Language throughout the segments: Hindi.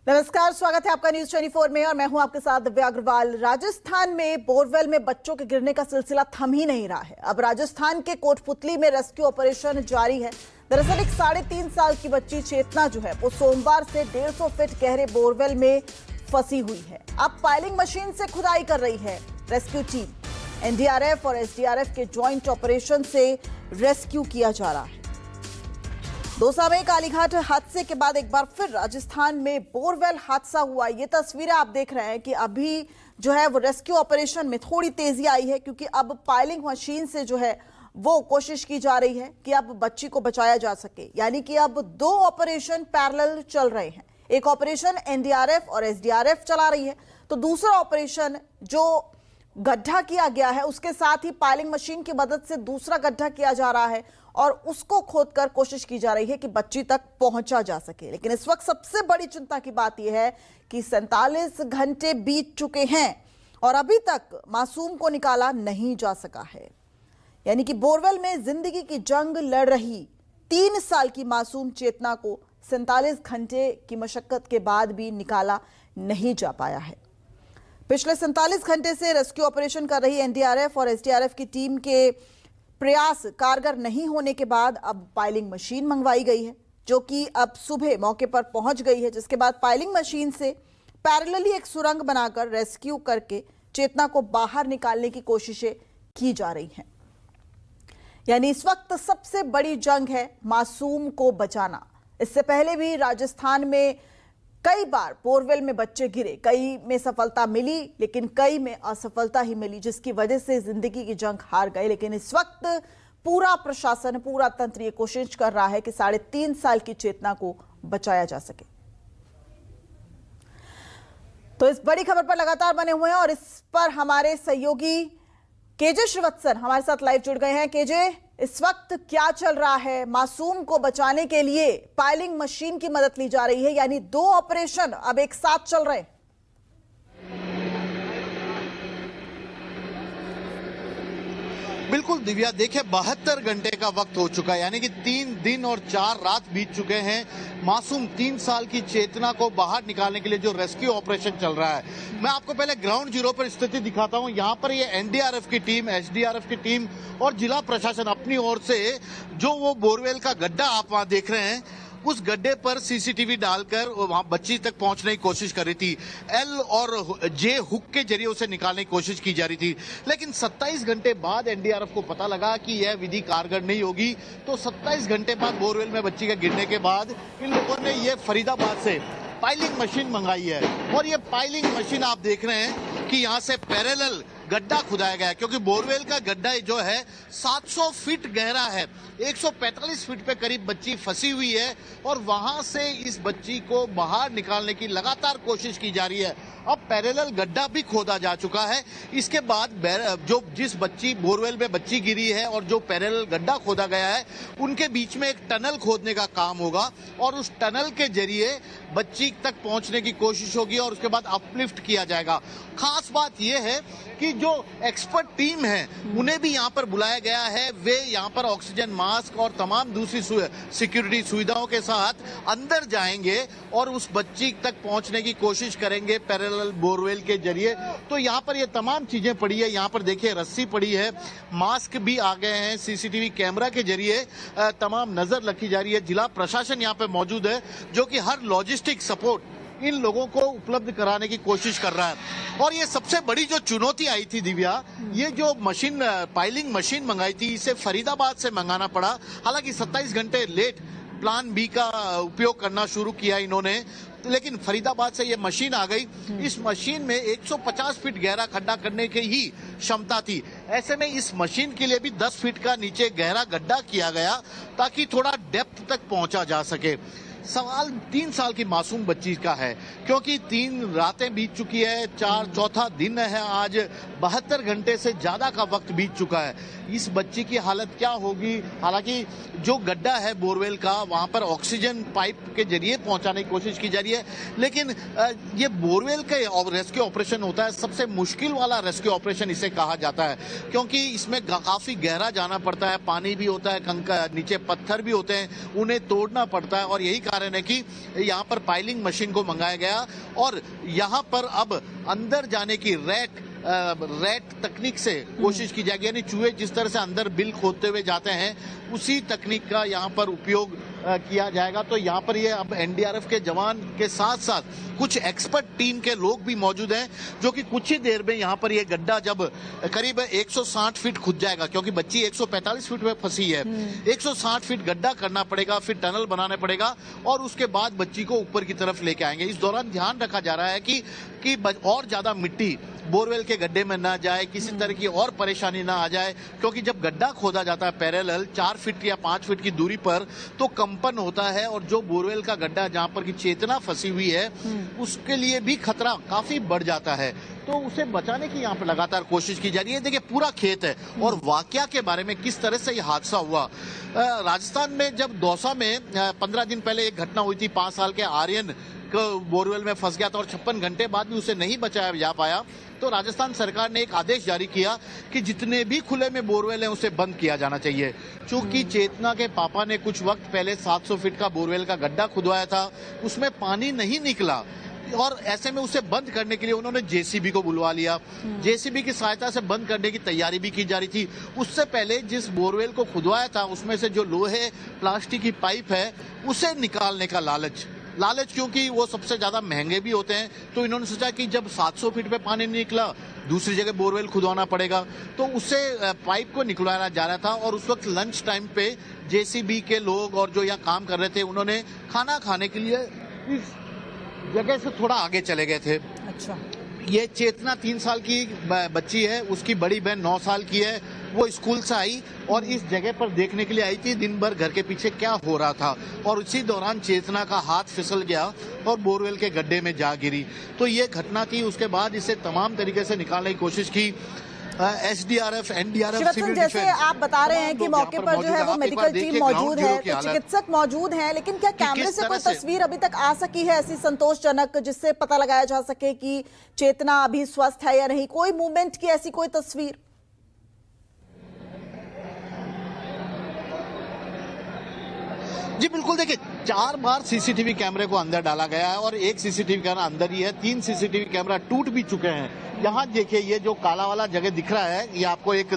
नमस्कार, स्वागत है आपका न्यूज 24 में और मैं हूं आपके साथ दिव्या अग्रवाल। राजस्थान में बोरवेल में बच्चों के गिरने का सिलसिला थम ही नहीं रहा है। अब राजस्थान के कोटपुतली में रेस्क्यू ऑपरेशन जारी है। दरअसल एक 3.5 साल की बच्ची चेतना जो है वो सोमवार से 150 फीट गहरे बोरवेल में फंसी हुई है। अब पाइलिंग मशीन से खुदाई कर रही है रेस्क्यू टीम। एनडीआरएफ और एसडीआरएफ के ज्वाइंट ऑपरेशन से रेस्क्यू किया जा रहा है। दौसा में कालीघाट हादसे के बाद एक बार फिर राजस्थान में बोरवेल हादसा हुआ। ये तस्वीरें आप देख रहे हैं कि अभी जो है वो रेस्क्यू ऑपरेशन में थोड़ी तेजी आई है, क्योंकि अब पाइलिंग मशीन से जो है वो कोशिश की जा रही है कि अब बच्ची को बचाया जा सके। यानी कि अब 2 ऑपरेशन पैरेलल चल रहे हैं। एक ऑपरेशन एनडीआरएफ और एसडीआरएफ चला रही है, तो दूसरा ऑपरेशन जो गड्ढा किया गया है उसके साथ ही पाइलिंग मशीन की मदद से दूसरा गड्ढा किया जा रहा है और उसको खोदकर कोशिश की जा रही है कि बच्ची तक पहुंचा जा सके। लेकिन इस वक्त सबसे बड़ी चिंता की बात यह है कि 47 घंटे बीत चुके हैं और अभी तक मासूम को निकाला नहीं जा सका है। यानी कि बोरवेल में जिंदगी की जंग लड़ रही 3 साल की मासूम चेतना को 47 घंटे की मशक्कत के बाद भी निकाला नहीं जा पाया है। पिछले 47 घंटे से रेस्क्यू ऑपरेशन कर रही एनडीआरएफ और एसडीआरएफ की टीम के प्रयास कारगर नहीं होने के बाद अब पाइलिंग मशीन मंगवाई गई है, जो कि अब सुबह मौके पर पहुंच गई है। जिसके बाद पाइलिंग मशीन से पैरेलली एक सुरंग बनाकर रेस्क्यू करके चेतना को बाहर निकालने की कोशिशें की जा रही हैं। यानी इस वक्त सबसे बड़ी जंग है मासूम को बचाना। इससे पहले भी राजस्थान में कई बार बोरवेल में बच्चे गिरे, कई में सफलता मिली लेकिन कई में असफलता ही मिली, जिसकी वजह से जिंदगी की जंग हार गए। लेकिन इस वक्त पूरा प्रशासन, पूरा तंत्र ये कोशिश कर रहा है कि 3.5 साल की चेतना को बचाया जा सके। तो इस बड़ी खबर पर लगातार बने हुए हैं और इस पर हमारे सहयोगी केजे श्रीवत्सन हमारे साथ लाइव जुड़ गए हैं। केजे, इस वक्त क्या चल रहा है? मासूम को बचाने के लिए पाइलिंग मशीन की मदद ली जा रही है, यानी 2 ऑपरेशन अब एक साथ चल रहे हैं। बिल्कुल दिव्या, देखिए 72 घंटे का वक्त हो चुका है, यानी कि 3 दिन और 4 रात बीत चुके हैं मासूम 3 साल की चेतना को बाहर निकालने के लिए जो रेस्क्यू ऑपरेशन चल रहा है। मैं आपको पहले ग्राउंड जीरो पर स्थिति दिखाता हूं। यहाँ पर ये एनडीआरएफ की टीम, एसडीआरएफ की टीम और जिला प्रशासन अपनी ओर से जो वो बोरवेल का गड्ढा आप वहां देख रहे हैं, उस गड्ढे पर सीसीटीवी डालकर वहां बच्ची तक पहुंचने की कोशिश कर रही थी। एल और जे हुक के जरिए उसे निकालने की कोशिश की जा रही थी, लेकिन 27 घंटे बाद एनडीआरएफ को पता लगा कि यह विधि कारगर नहीं होगी। तो 27 घंटे बाद बोरवेल में बच्ची के गिरने के बाद इन लोगों ने ये फरीदाबाद से पाइलिंग मशीन मंगाई है और ये पाइलिंग मशीन आप देख रहे हैं कि यहाँ से पैरेलल गड्ढा खुदाया गया है, क्योंकि बोरवेल का गड्ढा जो है 700 फीट गहरा है। 145 फीट पे करीब बच्ची फंसी हुई है और वहां से इस बच्ची को बाहर निकालने की लगातार कोशिश की जा रही है। अब पैरेलल गड्ढा भी खोदा जा चुका है। इसके बाद जो जिस बच्ची बोरवेल में बच्ची गिरी है और जो पैरेलल गड्ढा खोदा गया है, उनके बीच में एक टनल खोदने का काम होगा और उस टनल के जरिए बच्ची तक पहुंचने की कोशिश होगी और उसके बाद अपलिफ्ट किया जाएगा। खास बात यह है कि जो एक्सपर्ट टीम है उन्हें भी यहाँ पर बुलाया गया है। वे यहाँ पर ऑक्सीजन मास्क और तमाम दूसरी सिक्योरिटी सुविधाओं के साथ अंदर जाएंगे और उस बच्ची तक पहुंचने की कोशिश करेंगे पैरेलल बोरवेल के जरिए। तो यहाँ पर ये तमाम चीजें पड़ी है। यहाँ पर देखिए रस्सी पड़ी है, मास्क भी आ गए हैं, सीसीटीवी कैमरा के जरिए तमाम नजर रखी जा रही है। जिला प्रशासन यहाँ पे मौजूद है जो कि हर लॉजिस्टिक सपोर्ट इन लोगों को उपलब्ध कराने की कोशिश कर रहा है। और ये सबसे बड़ी जो चुनौती आई थी दिव्या, ये जो मशीन पाइलिंग मशीन मंगाई थी, इसे फरीदाबाद से मंगाना पड़ा। हालांकि 27 घंटे लेट प्लान बी का उपयोग करना शुरू किया इन्होंने, लेकिन फरीदाबाद से ये मशीन आ गई। इस मशीन में 150 फीट गहरा खड्डा करने की ही क्षमता थी। ऐसे में इस मशीन के लिए भी 10 फीट का नीचे गहरा गड्ढा किया गया ताकि थोड़ा डेप्थ तक पहुंचा जा सके। सवाल 3 साल की मासूम बच्ची का है, क्योंकि 3 रातें बीत चुकी है, चौथा दिन है आज, 72 घंटे से ज्यादा का वक्त बीत चुका है। इस बच्ची की हालत क्या होगी? हालांकि जो गड्ढा है बोरवेल का, वहां पर ऑक्सीजन पाइप के जरिए पहुंचाने की कोशिश की जा रही है, लेकिन ये बोरवेल का रेस्क्यू ऑपरेशन होता है, सबसे मुश्किल वाला रेस्क्यू ऑपरेशन इसे कहा जाता है, क्योंकि इसमें काफी गहरा जाना पड़ता है, पानी भी होता है, कंकर नीचे पत्थर भी होते हैं, उन्हें तोड़ना पड़ता है और यही कारण है कि यहाँ पर पाइलिंग मशीन को मंगाया गया और यहाँ पर अब अंदर जाने की रैट तकनीक से कोशिश की जाएगी, यानी चूहे जिस तरह से अंदर बिल खोदते हुए जाते हैं उसी तकनीक का यहाँ पर उपयोग किया जाएगा। तो यहाँ पर ये अब एनडीआरएफ के जवान के साथ साथ कुछ एक्सपर्ट टीम के लोग भी मौजूद हैं, जो कि कुछ ही देर में यहाँ पर ये गड्ढा जब करीब 160 फीट खुद जाएगा, क्योंकि बच्ची 145 फीट में फंसी है, 160 फीट गड्ढा करना पड़ेगा, फिर टनल बनाना पड़ेगा और उसके बाद बच्ची को ऊपर की तरफ लेके आएंगे। इस दौरान ध्यान रखा जा रहा है कि और ज्यादा मिट्टी बोरवेल के गड्ढे में ना जाए, किसी तरह की और परेशानी ना आ जाए, क्योंकि जब गड्ढा खोदा जाता है पैरेलल 4 फीट या 5 फीट की दूरी पर तो कंपन होता है और जो बोरवेल का गड्ढा जहां पर की चेतना फंसी हुई है उसके लिए भी खतरा काफी बढ़ जाता है। तो उसे बचाने की यहाँ पर लगातार कोशिश की जा रही है। देखिए पूरा खेत है और वाकया के बारे में किस तरह से यह हादसा हुआ। राजस्थान में जब दौसा में 15 दिन पहले एक घटना हुई थी, 5 साल के आर्यन बोरवेल में फंस गया था और 56 घंटे बाद भी उसे नहीं बचाया जा पाया। तो राजस्थान सरकार ने एक आदेश जारी किया कि जितने भी खुले में बोरवेल हैं उसे बंद किया जाना चाहिए। चूंकि चेतना के पापा ने कुछ वक्त पहले 700 फीट का बोरवेल का गड्ढा खुदवाया था, उसमें पानी नहीं निकला और ऐसे में उसे बंद करने के लिए उन्होंने जेसीबी को बुलवा लिया। जेसीबी की सहायता से बंद करने की तैयारी भी की जा रही थी। उससे पहले जिस बोरवेल को खुदवाया था उसमें से जो लोहे प्लास्टिक की पाइप है उसे निकालने का लालच, क्योंकि वो सबसे ज्यादा महंगे भी होते हैं, तो इन्होंने सोचा कि जब 700 फीट पे पानी नहीं निकला दूसरी जगह बोरवेल खुदवाना पड़ेगा, तो उससे पाइप को निकलवाया जा रहा था। और उस वक्त लंच टाइम पे जेसीबी के लोग और जो यहाँ काम कर रहे थे उन्होंने खाना खाने के लिए इस जगह से थोड़ा आगे चले गए थे। अच्छा, ये चेतना 3 साल की बच्ची है, उसकी बड़ी बहन 9 साल की है। वो स्कूल से आई और इस जगह पर देखने के लिए आई थी दिन भर घर के पीछे क्या हो रहा था, और उसी दौरान चेतना का हाथ फिसल गया और बोरवेल के गड्ढे में जा गिरी। तो ये घटना थी। उसके बाद इसे तमाम तरीके से निकालने की कोशिश की। एसडीआरएफ, एनडीआरएफ, सिविल डिफेंस, जैसे आप बता रहे हैं कि मौके पर जो है वो मेडिकल टीम मौजूद है, तो चिकित्सक मौजूद हैं, लेकिन क्या कैमरे से कोई तस्वीर अभी तक आ सकी है ऐसी संतोषजनक जिससे पता लगाया जा सके कि चेतना अभी स्वस्थ है या नहीं? कोई मूवमेंट की ऐसी कोई तस्वीर? जी बिल्कुल, देखिए 4 बार सीसीटीवी कैमरे को अंदर डाला गया है और एक सीसीटीवी कैमरा अंदर ही है, 3 सीसीटीवी कैमरा टूट भी चुके हैं। यहाँ देखिए ये जो काला वाला जगह दिख रहा है, ये आपको एक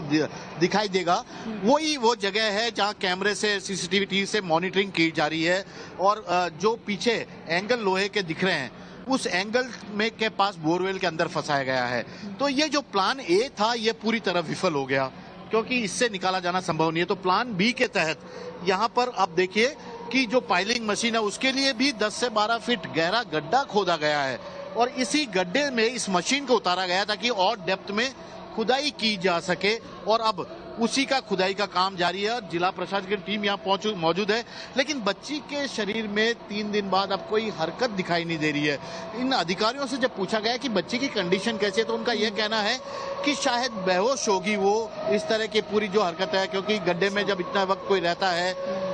दिखाई देगा, वो जगह है जहाँ कैमरे से सीसीटीवी से मॉनिटरिंग की जा रही है। और जो पीछे एंगल लोहे के दिख रहे हैं उस एंगल में के पास बोरवेल के अंदर फंसाया गया है। तो ये जो प्लान ए था ये पूरी तरह विफल हो गया, क्योंकि इससे निकाला जाना संभव नहीं है। तो प्लान बी के तहत यहाँ पर अब देखिए कि जो पाइलिंग मशीन है उसके लिए भी 10 से 12 फीट गहरा गड्ढा खोदा गया है और इसी गड्ढे में इस मशीन को उतारा गया ताकि और डेप्थ में खुदाई की जा सके। और अब उसी का खुदाई का काम जारी है और जिला प्रशासन की टीम यहाँ मौजूद है। लेकिन बच्ची के शरीर में 3 दिन बाद अब कोई हरकत दिखाई नहीं दे रही है। इन अधिकारियों से जब पूछा गया कि बच्ची की कंडीशन कैसी है तो उनका यह कहना है कि शायद बेहोश होगी वो, इस तरह की पूरी जो हरकत है, क्योंकि गड्ढे में जब इतना वक्त कोई रहता है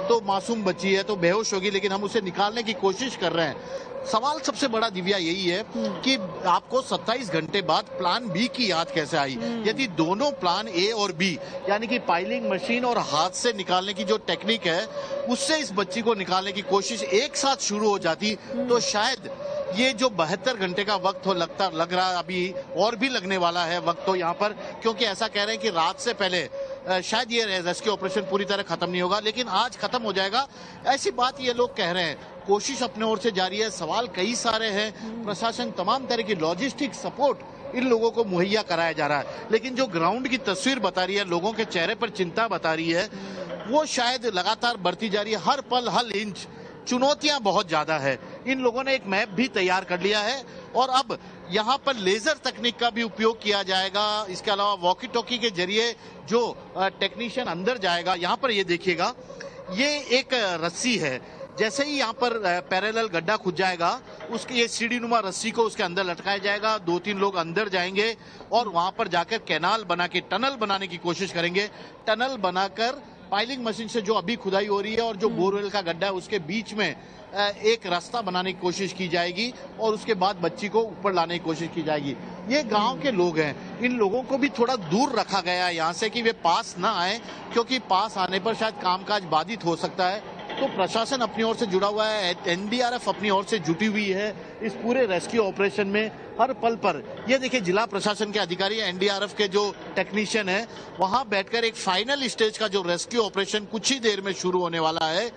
तो मासूम बच्ची है तो बेहोश होगी, लेकिन हम उसे निकालने की कोशिश कर रहे हैं। सवाल सबसे बड़ा दिव्या यही है कि आपको 27 घंटे बाद प्लान बी की याद कैसे आई? यदि दोनों प्लान ए और बी यानी कि पाइलिंग मशीन और हाथ से निकालने की जो टेक्निक है उससे इस बच्ची को निकालने की कोशिश एक साथ शुरू हो जाती तो शायद ये जो 72 घंटे का वक्त लग रहा है, अभी और भी लगने वाला है वक्त तो यहाँ पर, क्योंकि ऐसा कह रहे हैं कि रात से पहले शायद ये रेस्क्यू ऑपरेशन पूरी तरह खत्म नहीं होगा, लेकिन आज खत्म हो जाएगा ऐसी बात ये लोग कह रहे हैं। कोशिश अपने ओर से जारी है, सवाल कई सारे हैं, प्रशासन तमाम तरह की लॉजिस्टिक सपोर्ट इन लोगों को मुहैया कराया जा रहा है, लेकिन जो ग्राउंड की तस्वीर बता रही है, लोगों के चेहरे पर चिंता बता रही है, वो शायद लगातार बढ़ती जा रही है। हर पल हर इंच चुनौतियां बहुत ज्यादा है। इन लोगों ने एक मैप भी तैयार कर लिया है और अब यहाँ पर लेजर तकनीक का भी उपयोग किया जाएगा। इसके अलावा वॉकी टॉकी के जरिए जो टेक्नीशियन अंदर जाएगा, यहाँ पर ये देखिएगा, ये एक रस्सी है, जैसे ही यहाँ पर पैरेलल गड्ढा खुद जाएगा उसकी ये सीढ़ी नुमा रस्सी को उसके अंदर लटकाया जाएगा। 2-3 लोग अंदर जाएंगे और वहां पर जाकर कैनाल बना के टनल बनाने की कोशिश करेंगे। टनल बनाकर पाइलिंग मशीन से जो अभी खुदाई हो रही है और जो बोरवेल का गड्ढा है उसके बीच में एक रास्ता बनाने की कोशिश की जाएगी और उसके बाद बच्ची को ऊपर लाने की कोशिश की जाएगी। ये गांव के लोग हैं, इन लोगों को भी थोड़ा दूर रखा गया है यहाँ से कि वे पास ना आए, क्योंकि पास आने पर शायद कामकाज बाधित हो सकता है। तो प्रशासन अपनी ओर से जुड़ा हुआ है, एनडीआरएफ अपनी ओर से जुटी हुई है इस पूरे रेस्क्यू ऑपरेशन में हर पल पर। ये देखिए जिला प्रशासन के अधिकारी, एनडीआरएफ के जो टेक्नीशियन है, वहां बैठकर एक फाइनल स्टेज का जो रेस्क्यू ऑपरेशन कुछ ही देर में शुरू होने वाला है,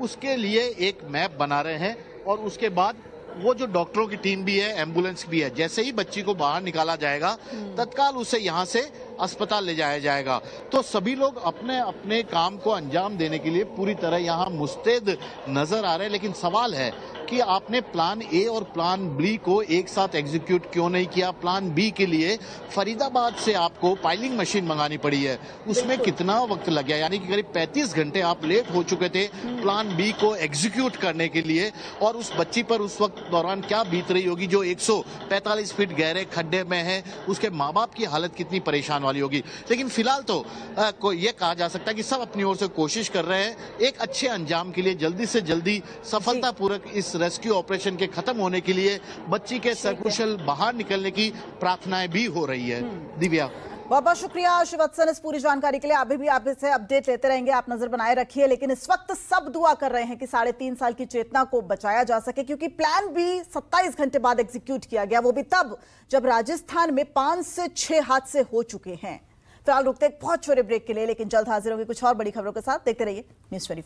उसके लिए एक मैप बना रहे हैं। और उसके बाद वो जो डॉक्टरों की टीम भी है, एम्बुलेंस भी है, जैसे ही बच्ची को बाहर निकाला जाएगा तत्काल उसे यहाँ से अस्पताल ले जाया जाएगा। तो सभी लोग अपने अपने काम को अंजाम देने के लिए पूरी तरह यहाँ मुस्तैद नजर आ रहे हैं। लेकिन सवाल है कि आपने प्लान ए और प्लान बी को एक साथ एग्जीक्यूट क्यों नहीं किया? प्लान बी के लिए फरीदाबाद से आपको पाइलिंग मशीन मंगानी पड़ी है, उसमें कितना वक्त लग गया? यानी कि करीब 35 घंटे आप लेट हो चुके थे प्लान बी को एग्जीक्यूट करने के लिए। और उस बच्ची पर उस वक्त दौरान क्या बीत रही होगी जो 145 फीट गहरे खड्डे में है, उसके माँ बाप की हालत कितनी परेशान वाली होगी। लेकिन फिलहाल तो ये कहा जा सकता है कि सब अपनी ओर से कोशिश कर रहे हैं एक अच्छे अंजाम के लिए, जल्दी से जल्दी सफलतापूर्वक इस रेस्क्यू ऑपरेशन के खत्म होने के लिए बच्ची के सकुशल बाहर निकलने की प्रार्थनाएं भी हो रही है। दिव्या, बहुत बहुत शुक्रिया शिवत्सन इस पूरी जानकारी के लिए। अभी भी आप इससे अपडेट लेते रहेंगे, आप नजर बनाए रखिए। लेकिन इस वक्त सब दुआ कर रहे हैं कि 3.5 साल की चेतना को बचाया जा सके, क्योंकि प्लान बी 27 घंटे बाद एग्जीक्यूट किया गया, वो भी तब जब राजस्थान में 5 से 6 हादसे हो चुके हैं। फिलहाल रुकते एक बहुत छोटे ब्रेक के लिए, लेकिन जल्द हाजिर होंगे कुछ और बड़ी खबरों के साथ। देखते रहिए न्यूज़ 24।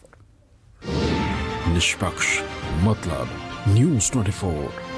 निष्पक्ष मतलब न्यूज़ 24।